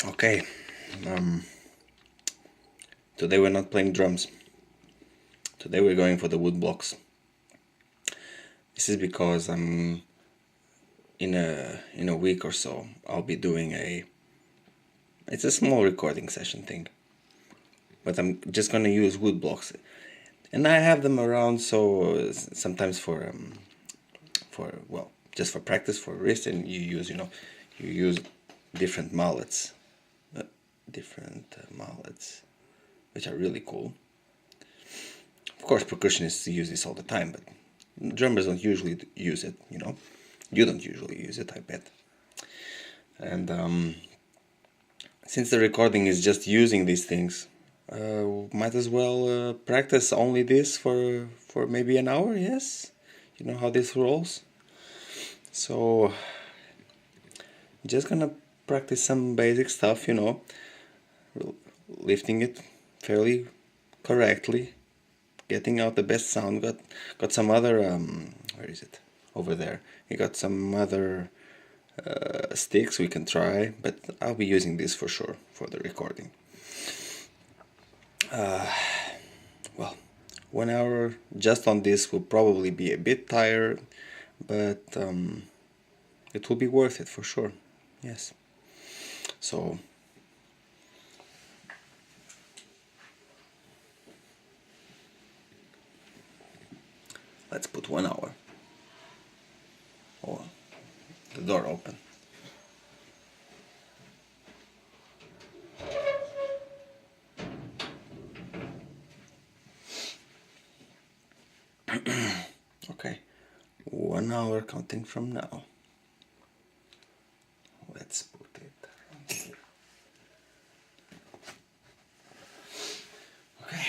Okay, today we're not playing drums. Today we're going for the Woodblocks. This is because in a week or so I'll be doing it's a small recording session thing, but I'm just gonna use Woodblocks, and I have them around. So sometimes for well, just for practice for wrist, and you use different mallets, uh, mallets, which are really cool. Of course, percussionists use this all the time, but drummers don't usually use it. You don't usually use it, I bet. And since the recording is just using these things, might as well practice only this for maybe an hour. Yes, you know how this rolls. So just gonna practice some basic stuff. Lifting it fairly correctly, getting out the best sound. Got some other where is it? Over there. You got some other sticks we can try, but I'll be using this for sure for the recording. Well, 1 hour just on this will probably be a bit tired, but it will be worth it for sure. Yes. So let's put 1 hour. Oh, the door open. Okay, 1 hour counting from now. Let's put it around here. Okay.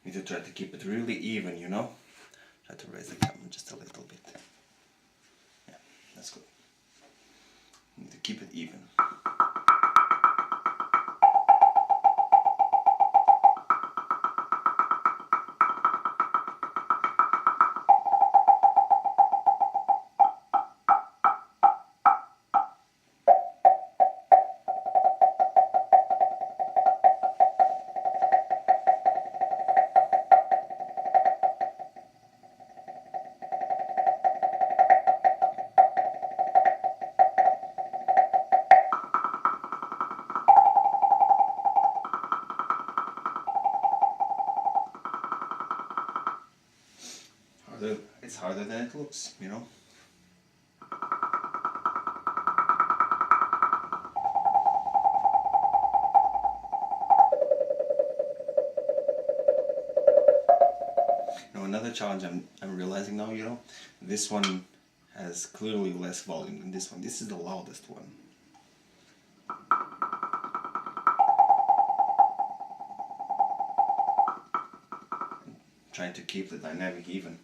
Need to try to keep it really even. Try to raise the camera just a little bit. Yeah, that's good. Need to keep it even. It's harder than it looks. Now another challenge I'm realizing now, this one has clearly less volume than this one. This is the loudest one. Trying to keep the dynamic even.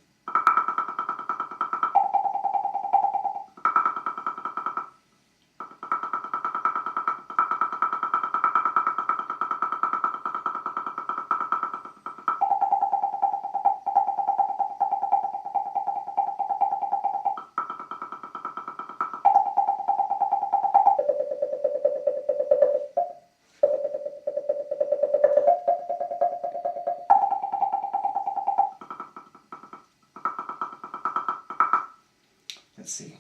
Let's see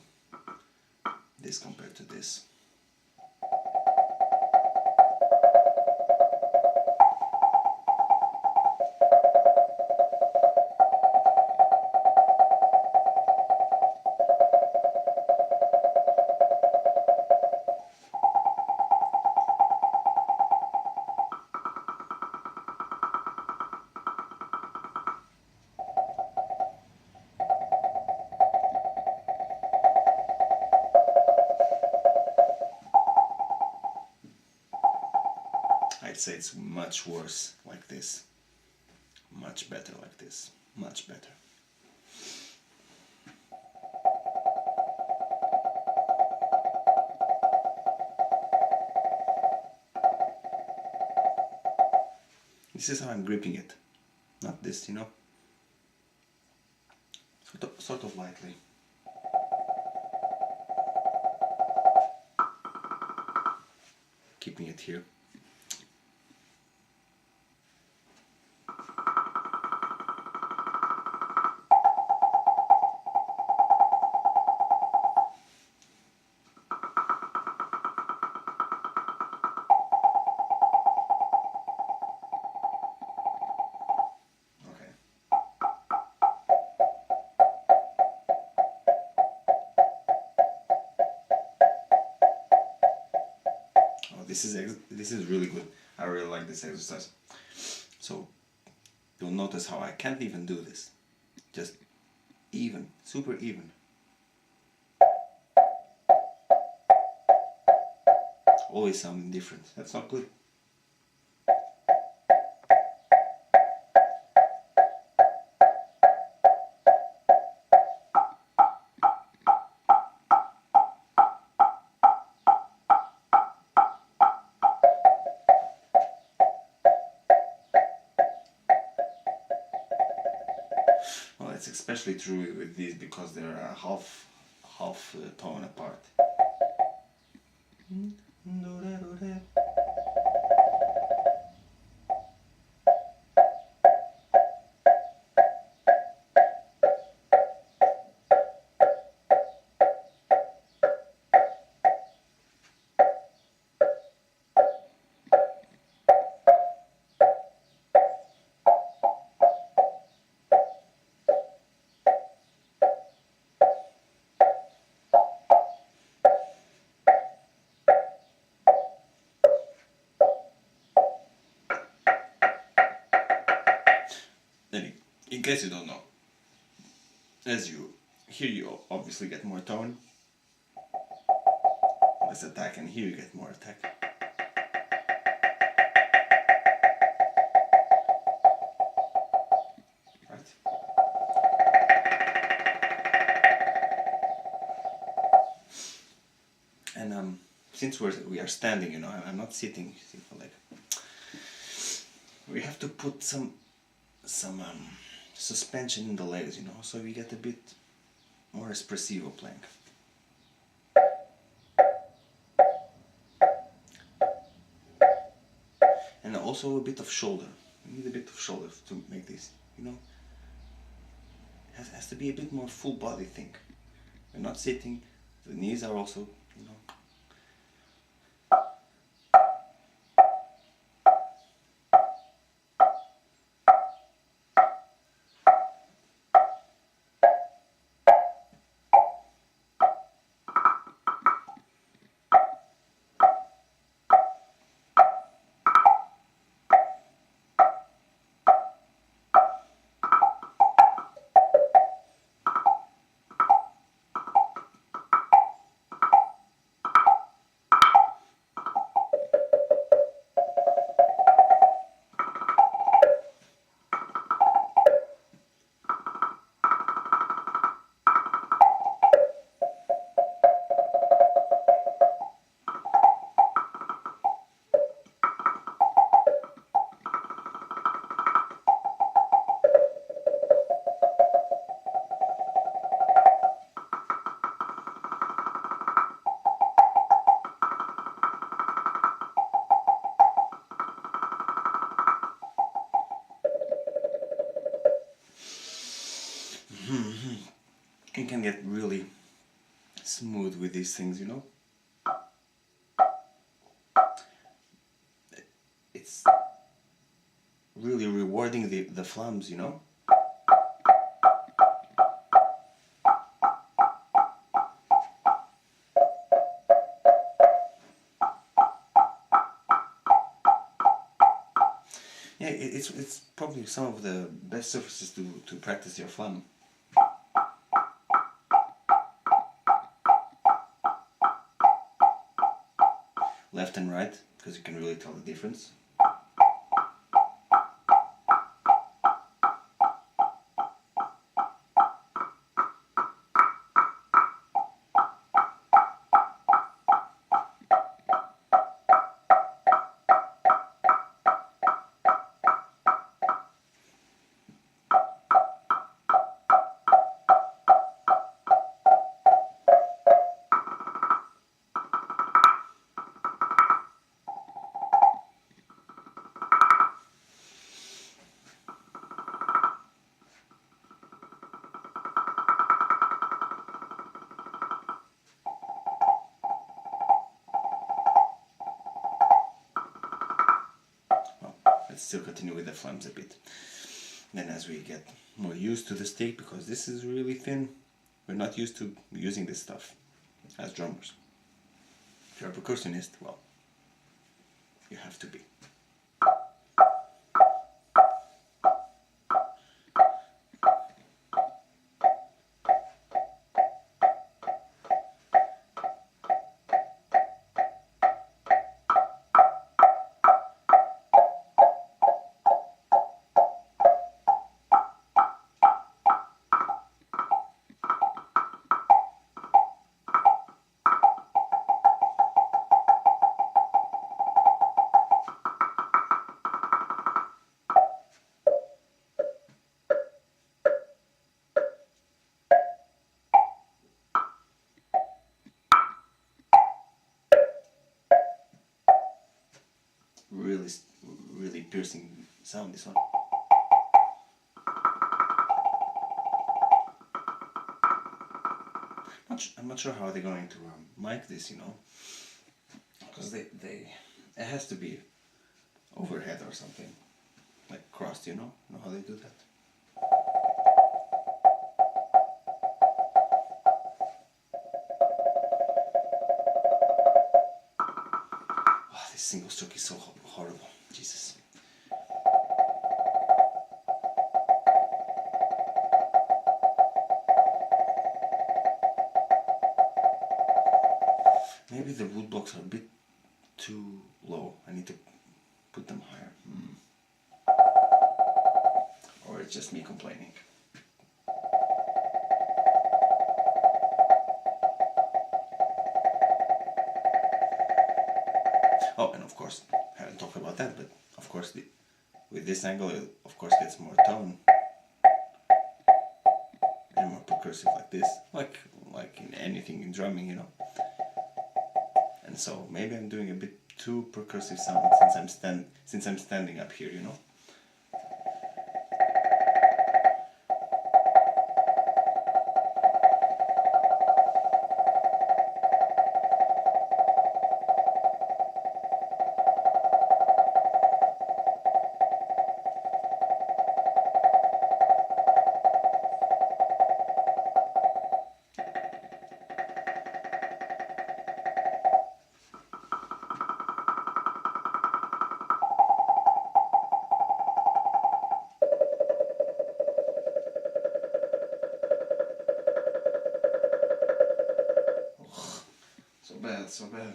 this compared to this. I'd say it's much worse like this. Much better like this, much better. This is how I'm gripping it, not this, you know, sort of lightly. Keeping it here. This is really good. I really like this exercise. So you'll notice how I can't even do this. Just even, super even. Always sounding different. That's not good. Well, it's especially true with these because they're half tone apart. Anyway, in case you don't know, here you obviously get more tone, less attack, and here you get more attack. Right? And since we are standing, you know, I'm not sitting. Like, we have to put some suspension in the legs, you know, so we get a bit more espressivo playing. And also a bit of shoulder. We need a bit of shoulder to make this, you know. It has to be a bit more full body thing. We're not sitting, the knees are also, you know. You can get really smooth with these things, you know. It's really rewarding the flams, you know. Yeah, it's probably some of the best surfaces to practice your flam. Left and right, because you can really tell the difference. still continue with the flams a bit. Then as we get more used to the stick, because this is really thin, we're not used to using this stuff as drummers. If you're a percussionist, well, you have to be. Really piercing sound, this one. I'm not sure how they're going to mic this, you know, because it has to be overhead or something, like crossed, you know how they do that. Oh, this single stroke is so horrible, Jesus. Maybe the Woodblocks are a bit too low. I need to put them higher. Or it's just me complaining. Oh, and of course, I haven't talked about that, but of course with this angle it of course gets more tone and more percussive like this, like in anything in drumming, you know. And so maybe I'm doing a bit too percussive sound since I'm standing up here, you know. So bad.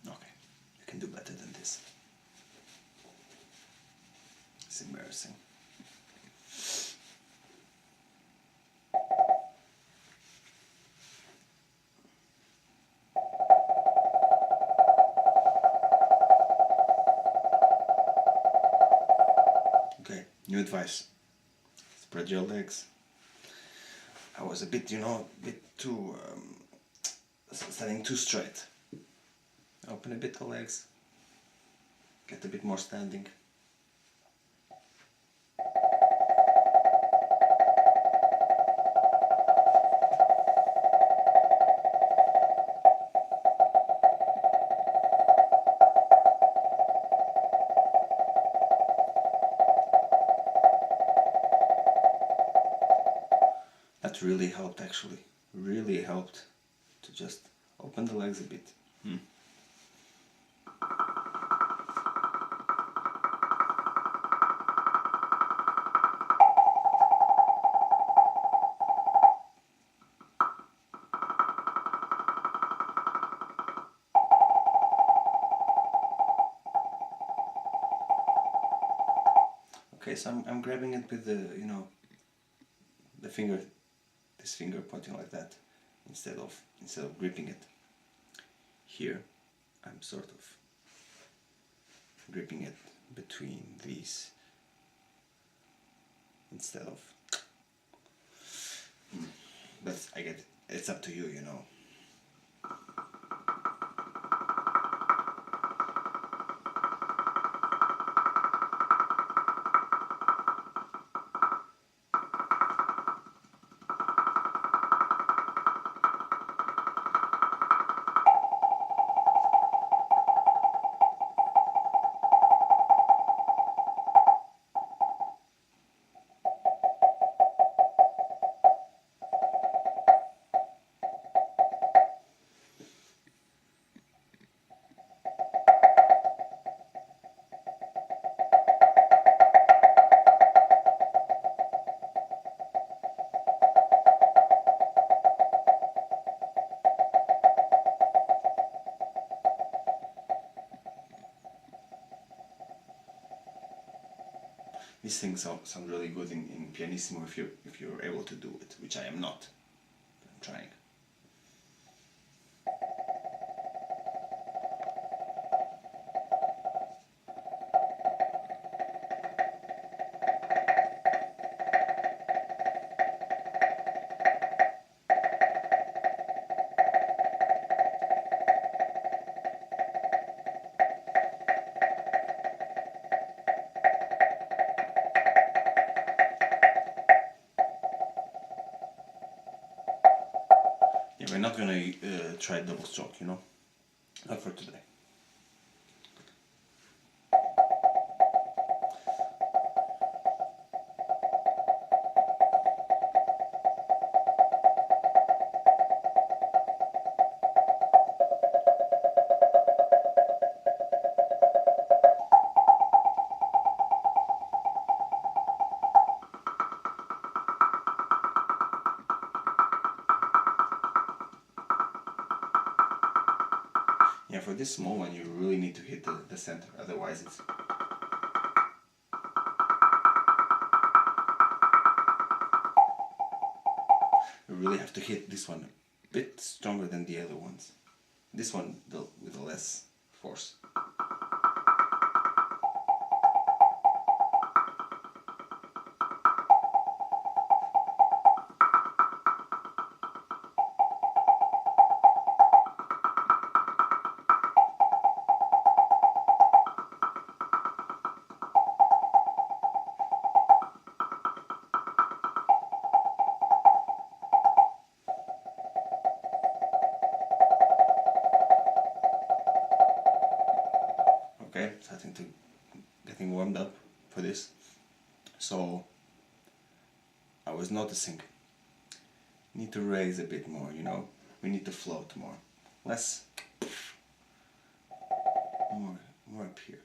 Okay, you can do better than this. It's embarrassing. Okay, new advice. Spread your legs. I was a bit, too, standing too straight. Open a bit the legs. Get a bit more standing. That really helped, actually. Really helped to just open the legs a bit. Okay, so I'm grabbing it with the, the finger, this finger pointing like that, instead of gripping it. Here, I'm sort of gripping it between these, instead of But I get it's up to you, you know. These things sound really good in pianissimo if you're able to do it, which I am not. I'm trying. Yeah, we're not gonna try double stroke, you know? Not for today. Yeah, for this small one you really need to hit the center, otherwise it's... You really have to hit this one a bit stronger than the other ones. This one with less force. Okay, starting to getting warmed up for this. So I was noticing, need to raise a bit more, you know. We need to float more. Less, more up here.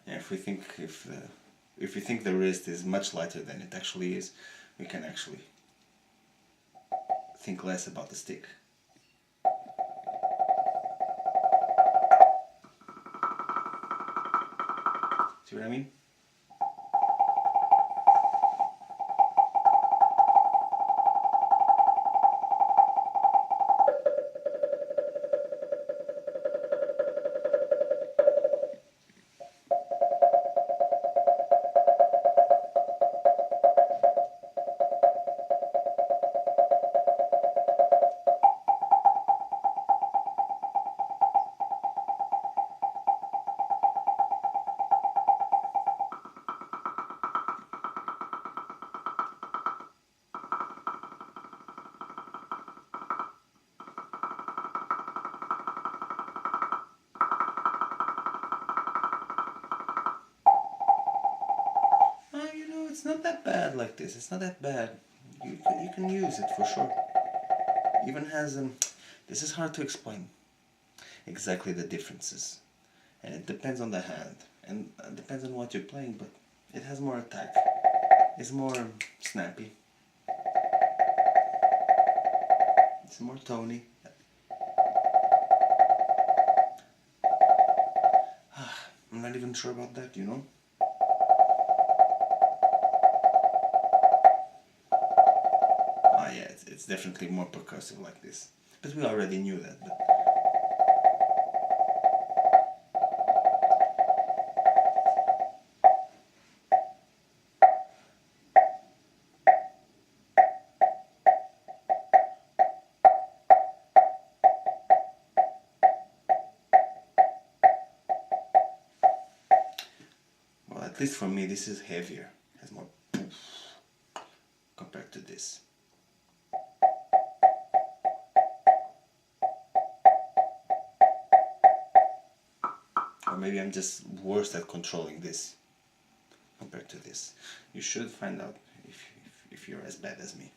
Yeah, if we think the wrist is much lighter than it actually is, we can actually think less about the stick. See what I mean? It's not that bad like this. It's not that bad. You can use it for sure. Even has this is hard to explain exactly the differences, and it depends on the hand and it depends on what you're playing. But it has more attack. It's more snappy. It's more tony. I'm not even sure about that, you know. Yeah, it's definitely more percussive like this. But we already knew that. But at least for me, this is heavier. It has more poof compared to this. Or maybe I'm just worse at controlling this compared to this. You should find out if you're as bad as me.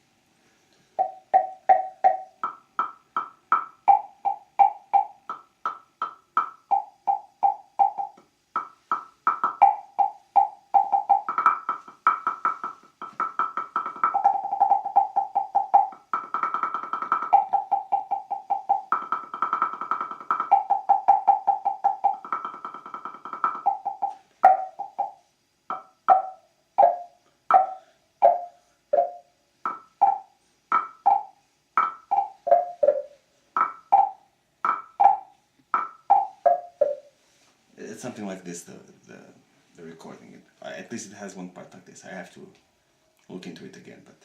It's something like this, the recording. At least it has one part like this. I have to look into it again, but...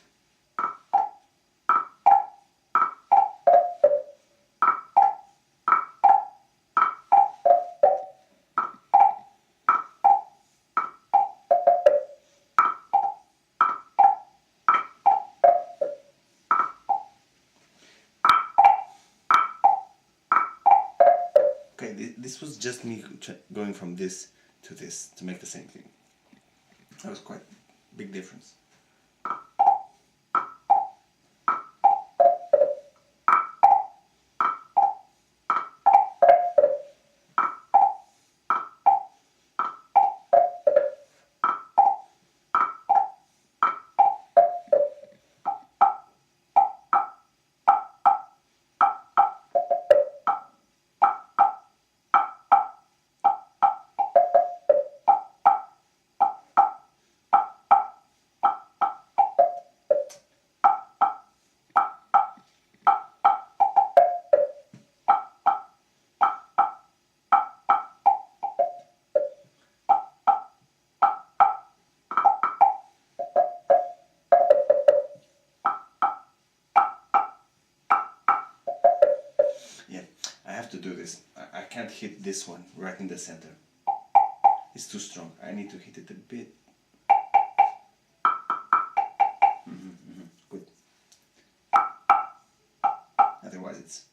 Okay, this was just me going from this to make the same thing. That was quite a big difference. Yeah, I have to do this. I can't hit this one right in the center. It's too strong. I need to hit it a bit. Good. Otherwise it's...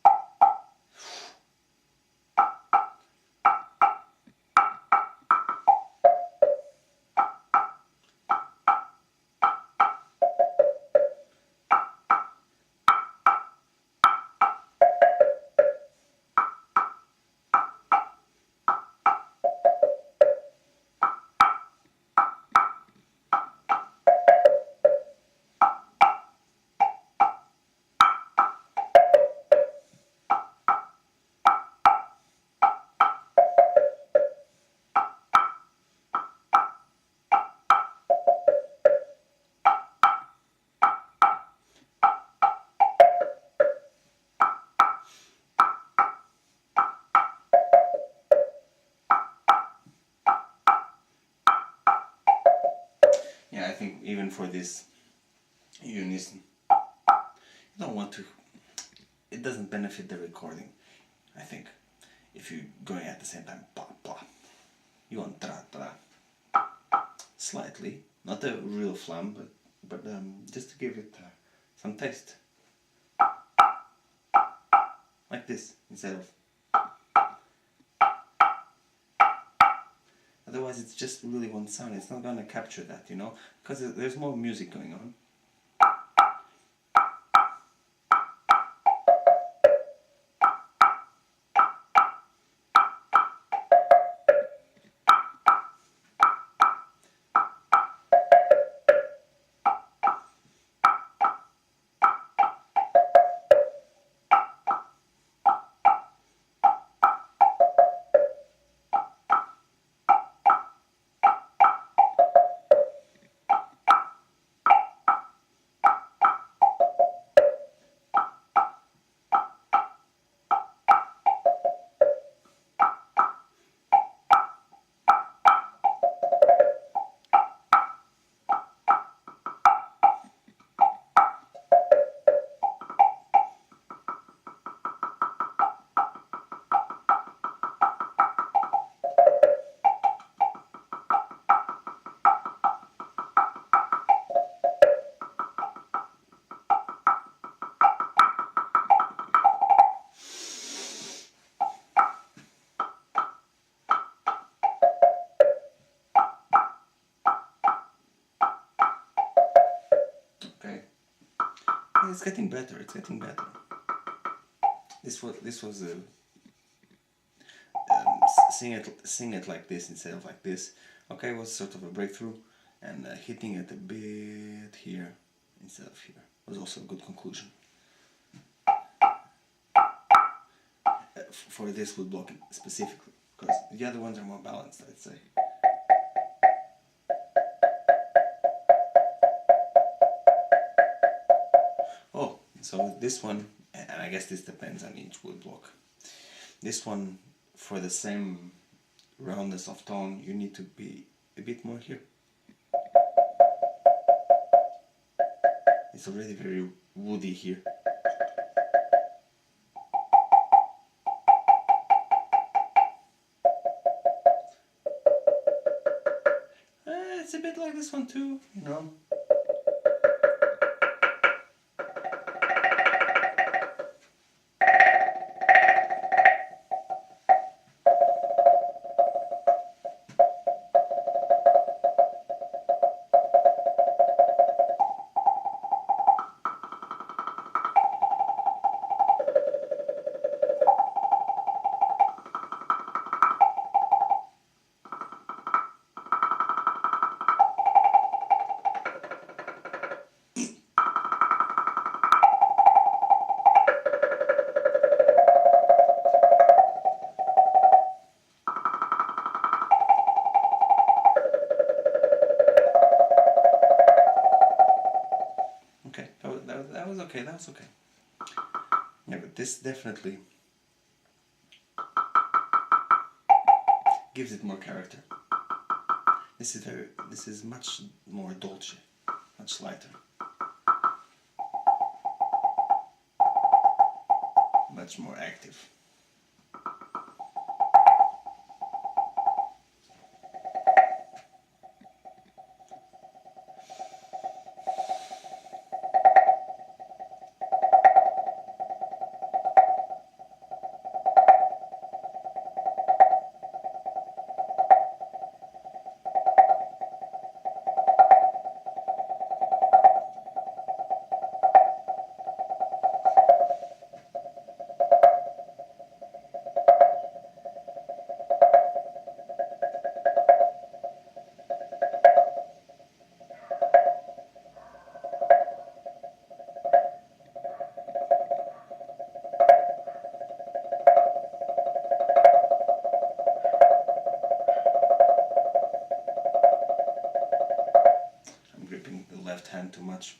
Yeah, I think even for this unison, you don't want to... It doesn't benefit the recording, I think. If you're going at the same time, blah, blah. You want tra, tra. Slightly. Not a real flam, but just to give it some taste. Like this, instead of... Otherwise it's just really one sound. It's not going to capture that, you know? Because there's more music going on. It's getting better. It's getting better. This was seeing it like this instead of like this. Okay, was sort of a breakthrough, and hitting it a bit here instead of here was also a good conclusion. For this woodblock specifically, because the other ones are more balanced, I'd say. Oh, so this one, and I guess this depends on each woodblock. This one, for the same roundness of tone, you need to be a bit more here. It's already very woody here. It's a bit like this one too, you know. Okay, that was okay, that was okay. Yeah, but this definitely gives it more character. This is much more dolce, much lighter. Much more active. I'm gripping the left hand too much.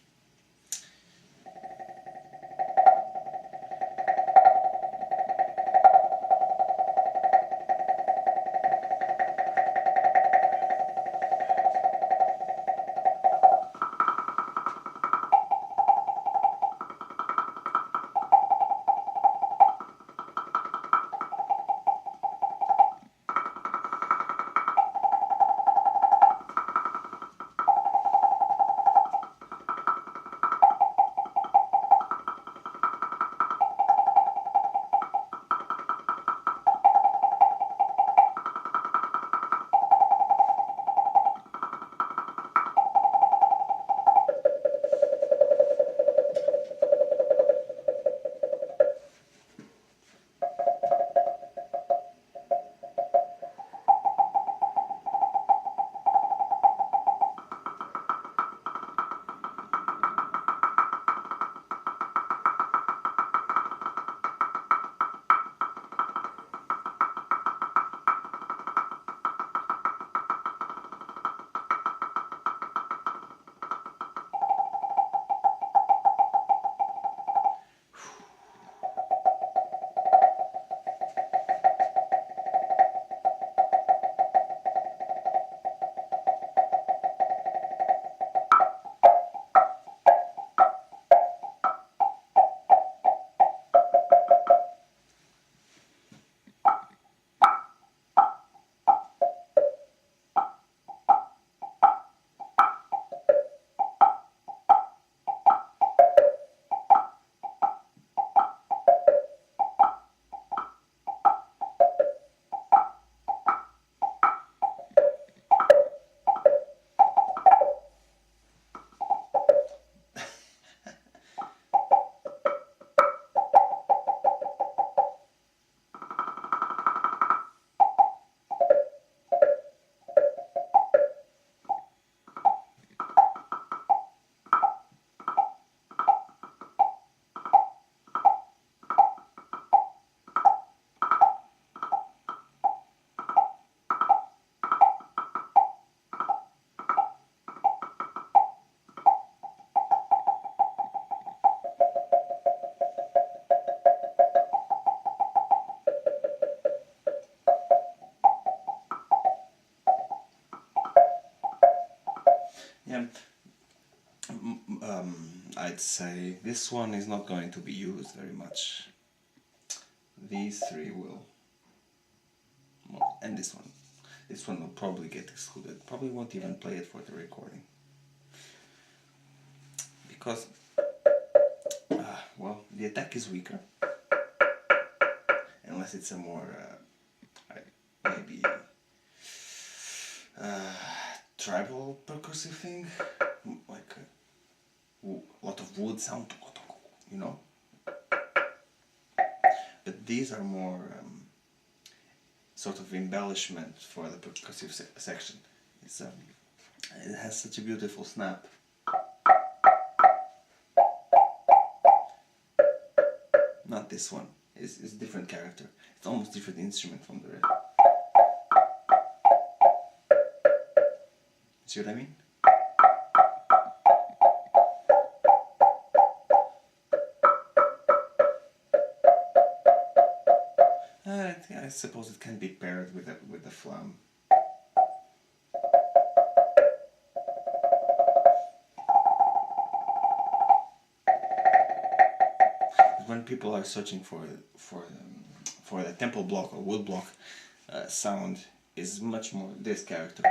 Yeah, I'd say this one is not going to be used very much. These three will, and this one. This one will probably get excluded. Probably won't even play it for the recording. Because, well, the attack is weaker. Unless it's a more, maybe, tribal percussive thing. Like a lot of wood sound, you know? But these are more sort of embellishment for the percussive section. It's it has such a beautiful snap. Not this one. It's a different character. It's almost different instrument from the rest. See what I mean? I suppose it can be paired with the flam. When people are searching for the temple block or wood block sound, is much more this character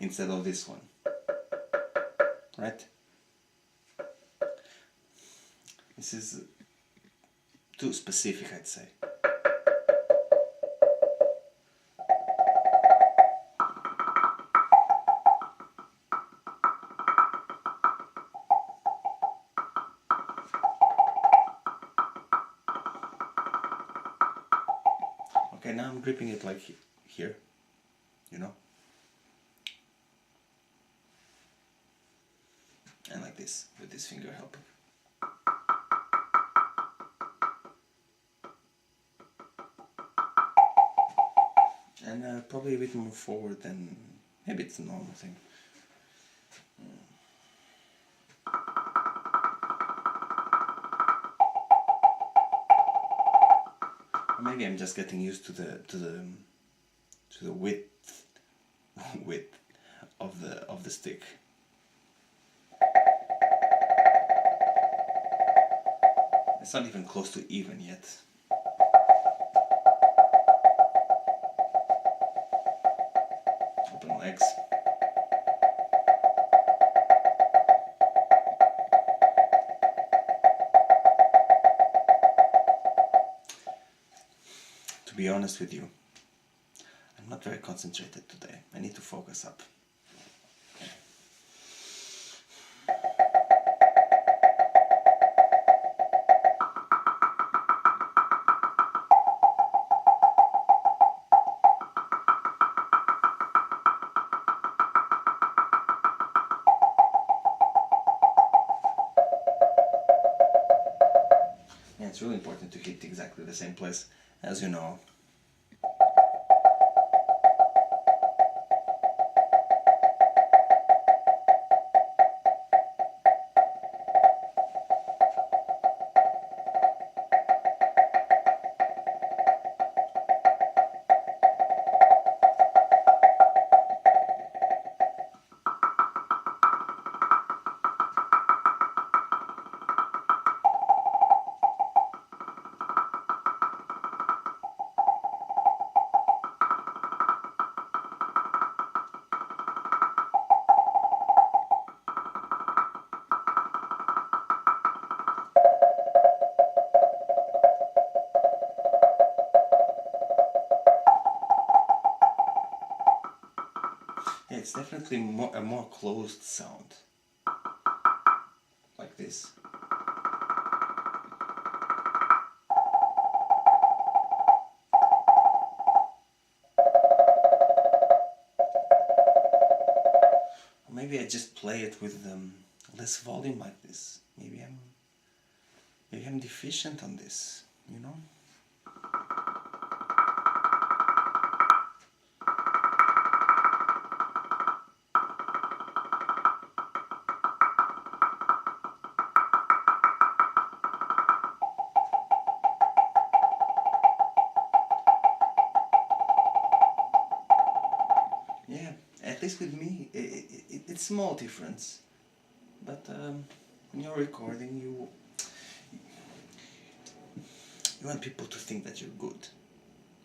instead of this one, right? This is too specific, I'd say. Okay, now I'm gripping it like here, you know? And like this, with this finger helping. And probably a bit more forward than, maybe it's a normal thing. Or maybe I'm just getting used to the width of the stick. It's not even close to even yet. Open legs. To be honest with you, I'm not very concentrated today. I need to focus up. Yeah, it's really important to hit exactly the same place, as you know. Yeah, it's definitely a more closed sound. Like this. Or maybe I just play it with less volume like this. Maybe I'm deficient on this, you know? least with me, it's small difference. But when you're recording, you want people to think that you're good,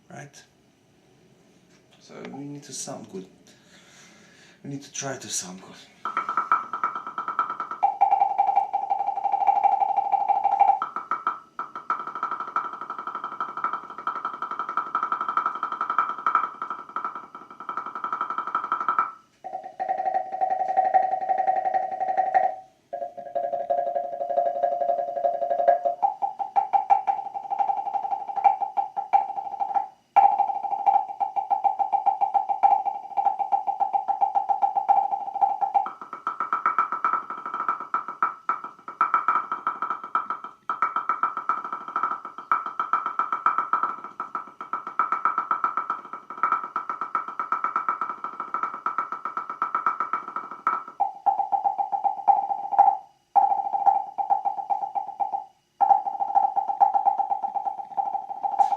right? So we need to sound good. We need to try to sound good.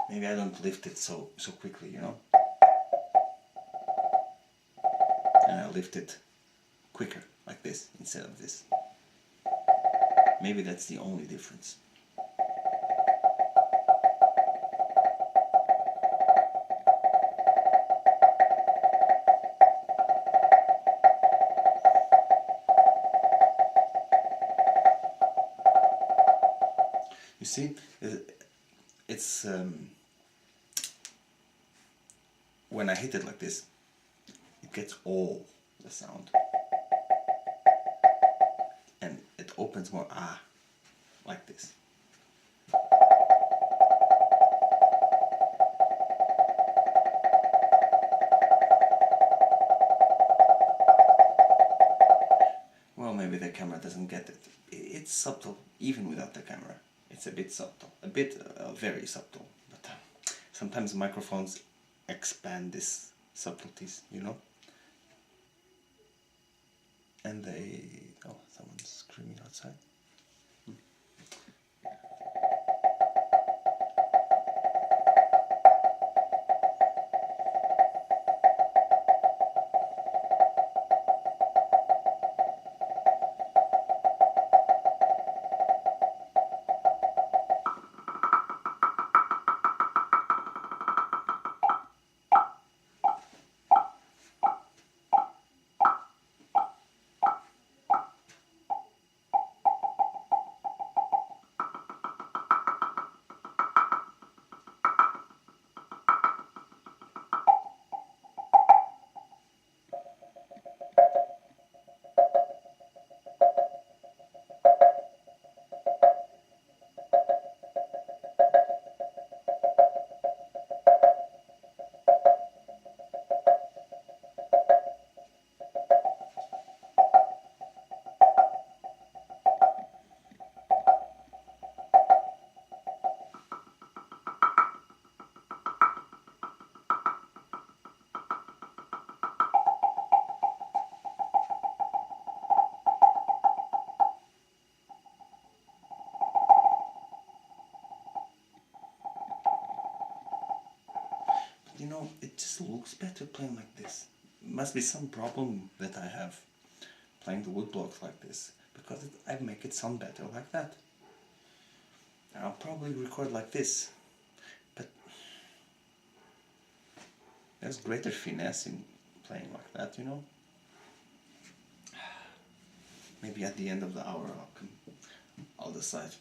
Maybe I don't lift it so quickly, you know? And I lift it quicker, like this, instead of this. Maybe that's the only difference. You see, it's when I hit it like this, it gets all the sound, and it opens more like this. Well, maybe the camera doesn't get it. It's subtle, even without the camera. It's a bit subtle, very subtle. But sometimes microphones expand these subtleties, you know? And someone's screaming outside. You know, it just looks better playing like this. Must be some problem that I have playing the Woodblocks like this, because I make it sound better like that. I'll probably record like this, but there's greater finesse in playing like that, you know? Maybe at the end of the hour I'll decide.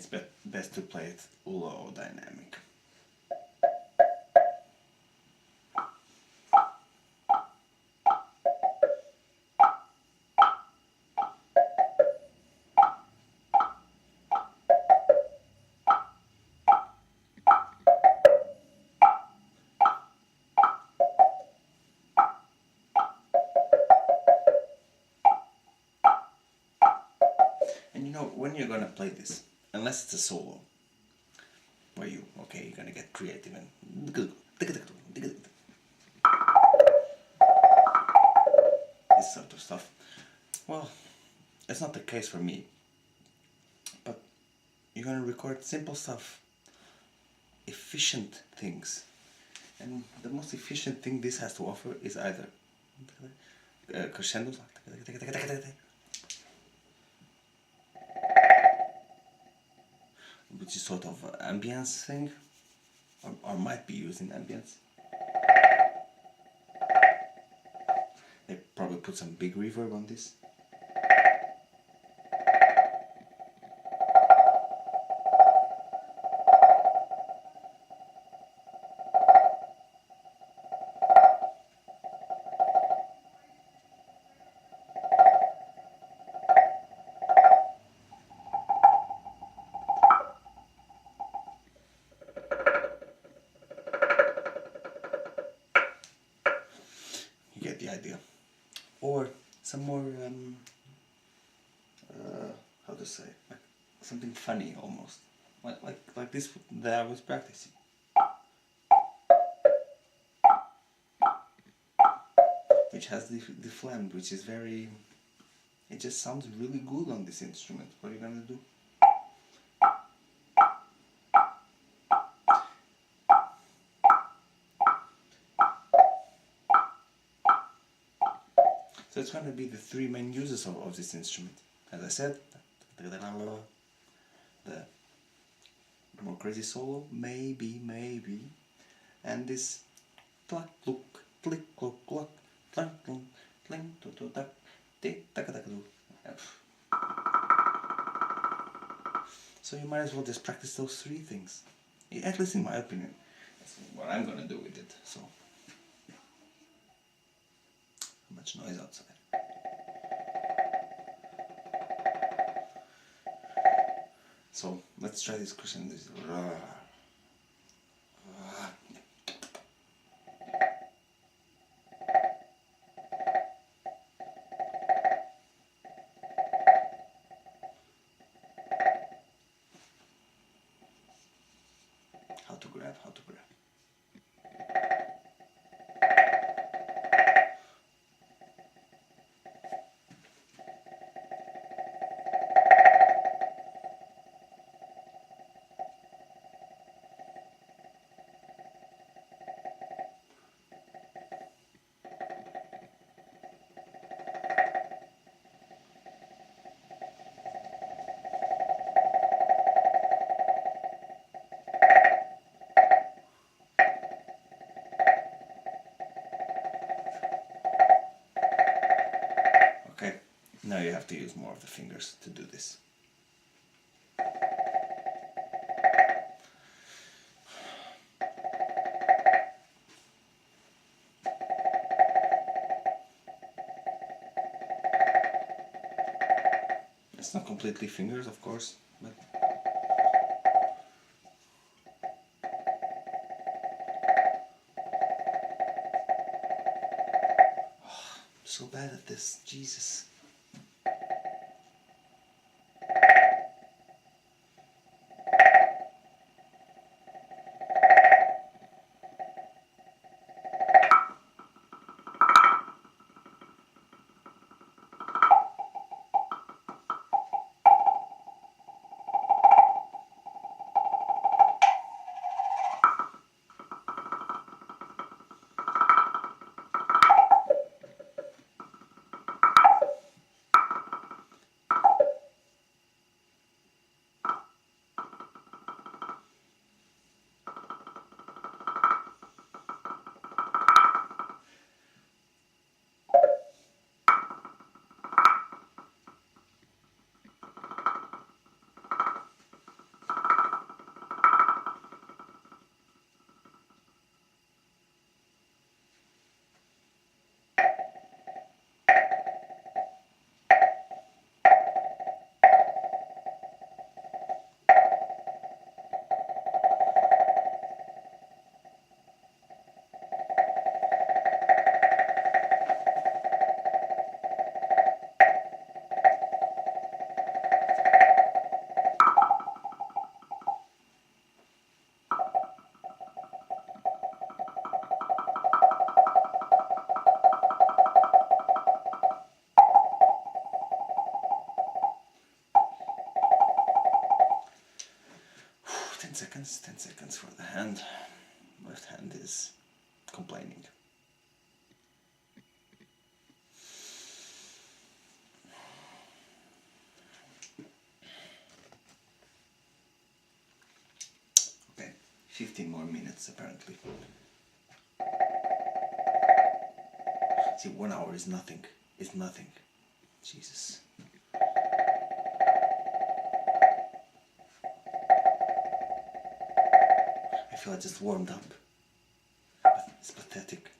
it's best to play it low dynamic. And you know, when you're gonna play this, unless it's a solo, where you're gonna get creative and this sort of stuff. Well, it's not the case for me. But you're gonna record simple stuff, efficient things, and the most efficient thing this has to offer is either crescendos, which is sort of ambience thing, or might be used in ambience. They probably put some big reverb on this. You get the idea. Or some more, how to say, like something funny almost, like this that I was practicing. Which has the flam, which is very, it just sounds really good on this instrument. What are you gonna do? So it's going to be the three main uses of this instrument. As I said, the more crazy solo, maybe, and this pluck, look, click, clock, clock, clunk, clunk, clink, tuck, tick, tack, tack, do. So you might as well just practice those three things. At least in my opinion. That's what I'm going to do with it. So. Much noise outside. So let's try this crescendo. How to grab. Okay, now you have to use more of the fingers to do this. It's not completely fingers, of course, but so bad at this, Jesus. 10 seconds, 10 seconds for the hand. Left hand is complaining. Okay, 15 more minutes apparently. See, 1 hour is nothing. It's nothing. Jesus. I feel I just warmed up. It's pathetic.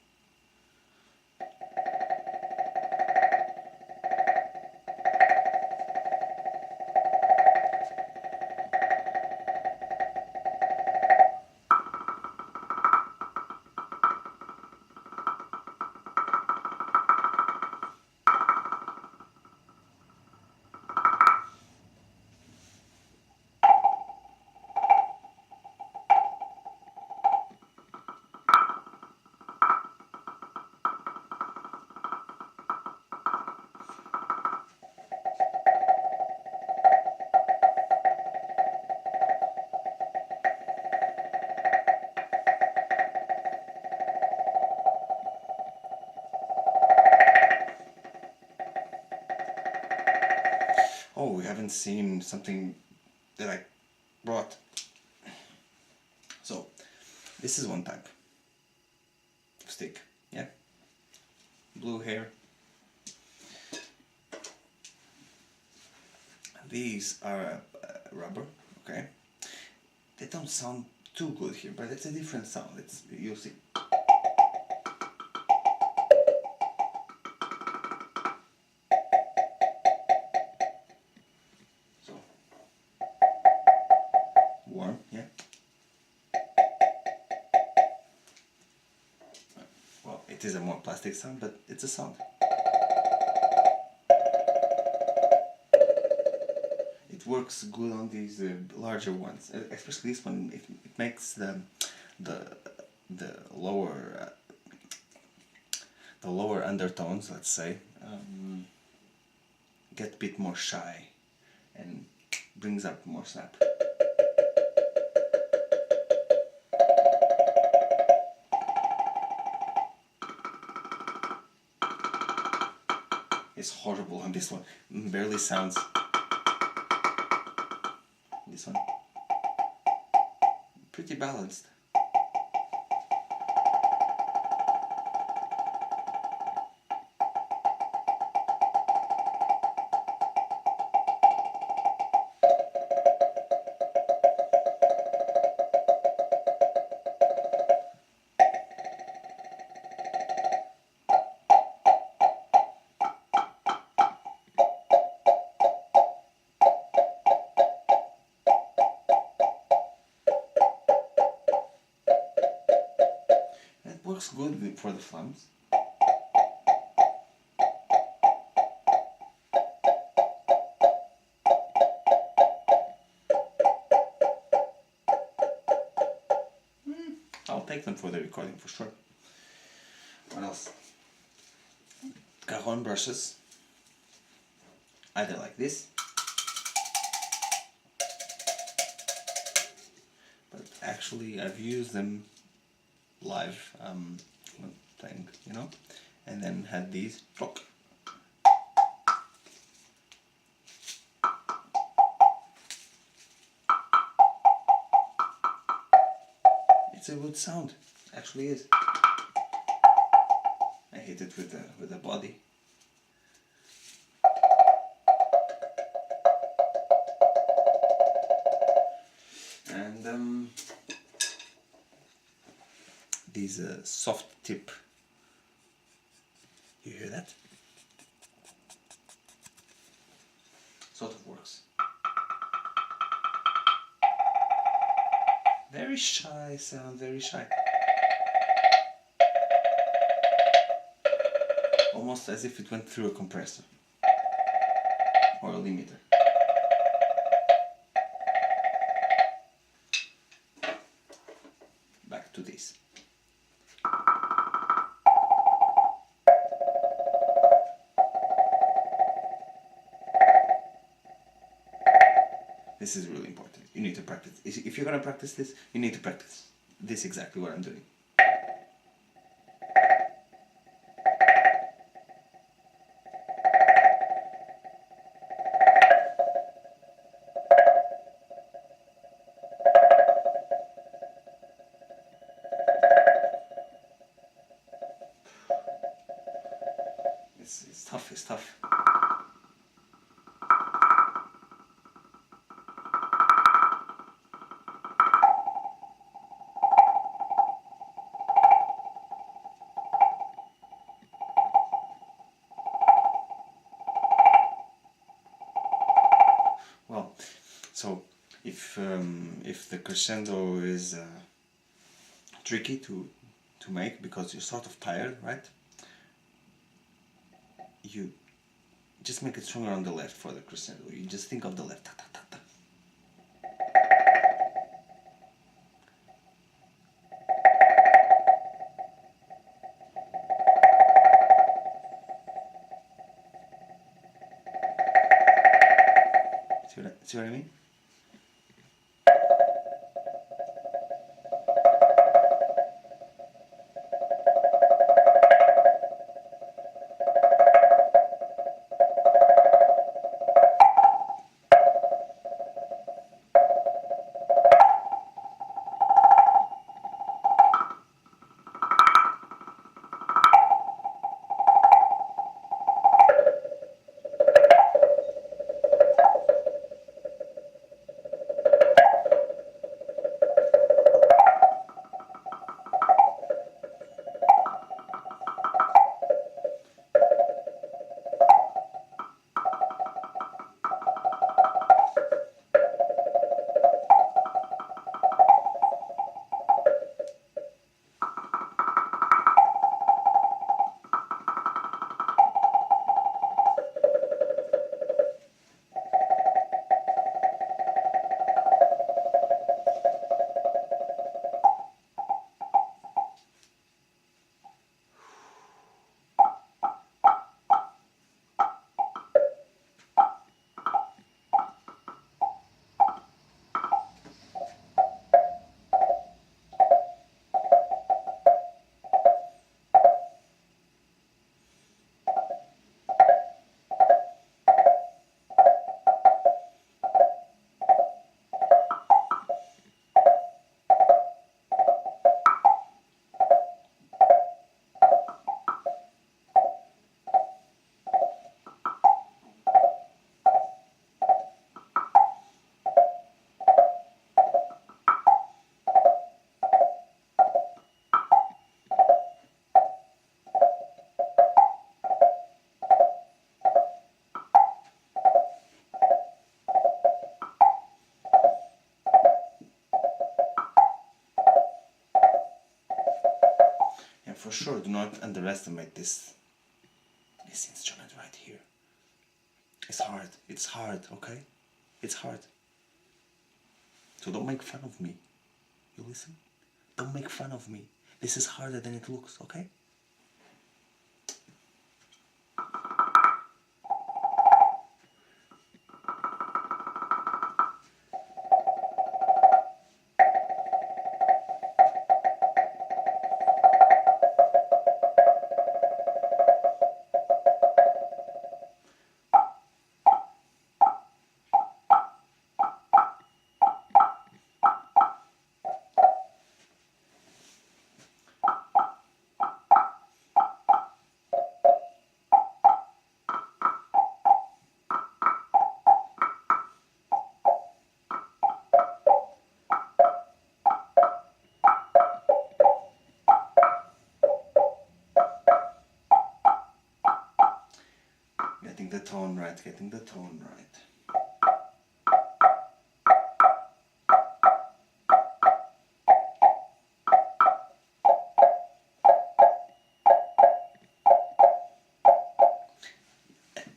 Oh, we haven't seen something that I brought. So, this is one type of stick, yeah? Blue hair. These are rubber, okay? They don't sound too good here, but it's a different sound. You'll see. So, warm, yeah? Well, it is a more plastic sound, but it's a sound. It works good on these larger ones, especially this one. It makes the lower undertones, let's say, get a bit more shy and brings up more snap. It's horrible on this one. Barely sounds. This one, pretty balanced. Works good for the flums. I'll take them for the recording for sure. What else? Cajon brushes. Either like this, but actually I've used them live when playing, you know, and then had these. It's a good sound, actually is. I hit it with the body. And these soft tip. You hear that? Sort of works. Very shy sound, very shy. Almost as if it went through a compressor or a limiter. Back to this. This is really important. You need to practice. If you're gonna practice this, you need to practice this exactly what I'm doing. It's tough, it's tough. Well, so if the crescendo is tricky to make because you're sort of tired, right? You just make it stronger on the left for the crescendo. You just think of the left. Ta, ta, ta, ta. See what I mean? And for sure, do not underestimate this instrument right here. It's hard. It's hard, okay? It's hard. So don't make fun of me. You listen? Don't make fun of me. This is harder than it looks, okay? Getting the tone right, getting the tone right.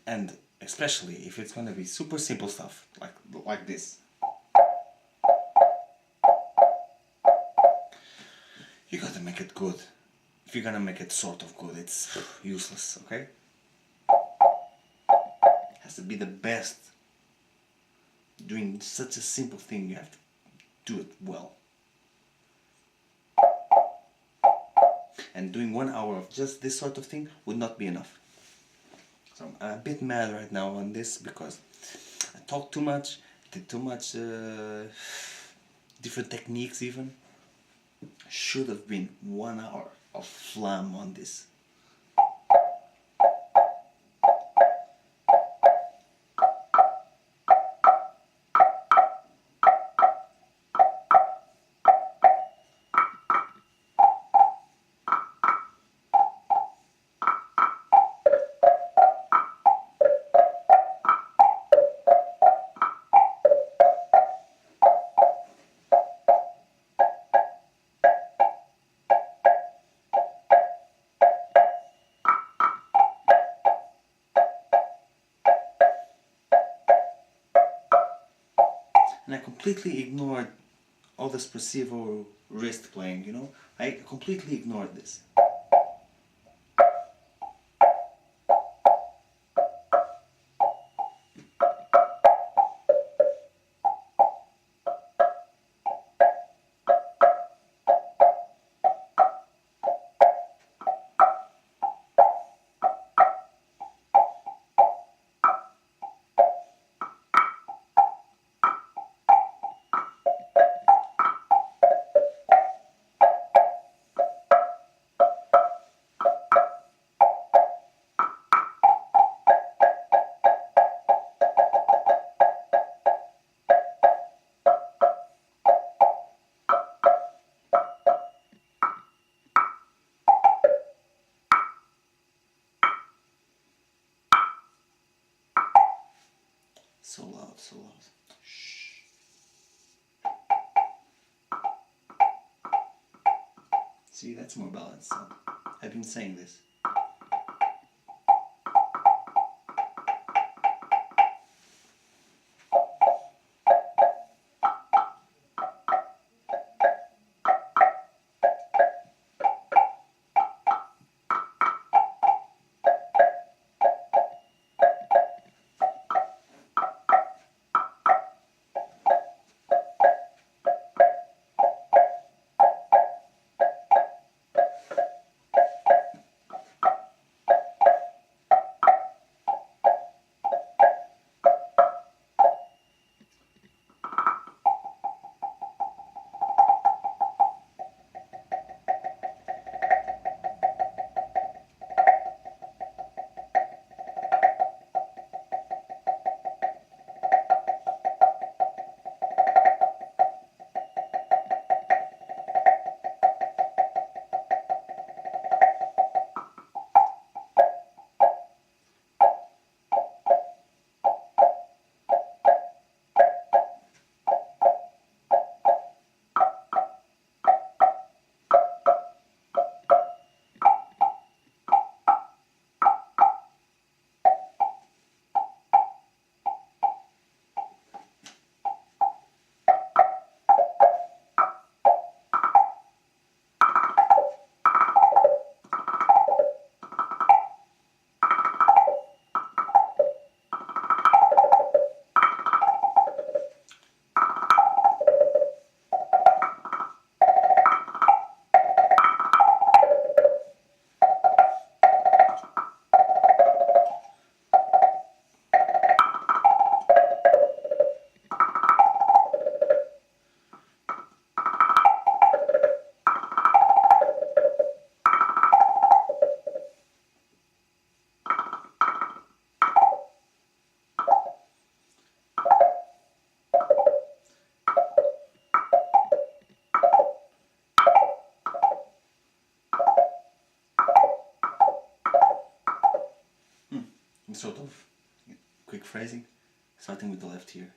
And especially if it's gonna be super simple stuff, like this. You gotta make it good. If you're gonna make it sort of good, it's useless, okay? Has to be the best doing such a simple thing, you have to do it well. And doing 1 hour of just this sort of thing would not be enough. So I'm a bit mad right now on this because I talked too much, did too much different techniques even. Should have been 1 hour of flam on this. And I completely ignored all this perceivable wrist playing, you know? I completely ignored this. So loud, so loud. Shh. See, that's more balanced sound. I've been saying this. Sort of quick phrasing, starting with the left here.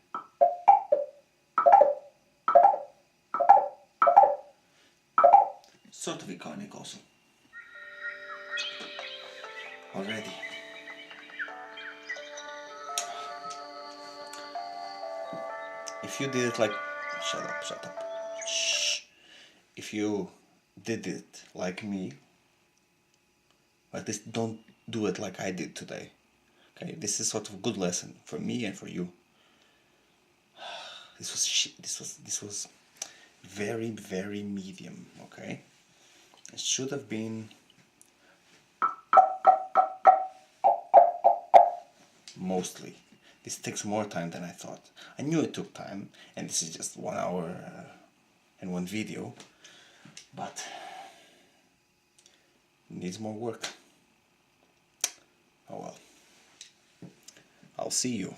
Sort of iconic also. Already. If you did it like... Shut up, shut up. Shh. If you did it like me, at least don't do it like I did today. Okay, this is sort of a good lesson for me and for you. This was very, very medium. Okay, it should have been mostly. This takes more time than I thought. I knew it took time, and this is just 1 hour and one video, but it needs more work. Oh well. I'll see you.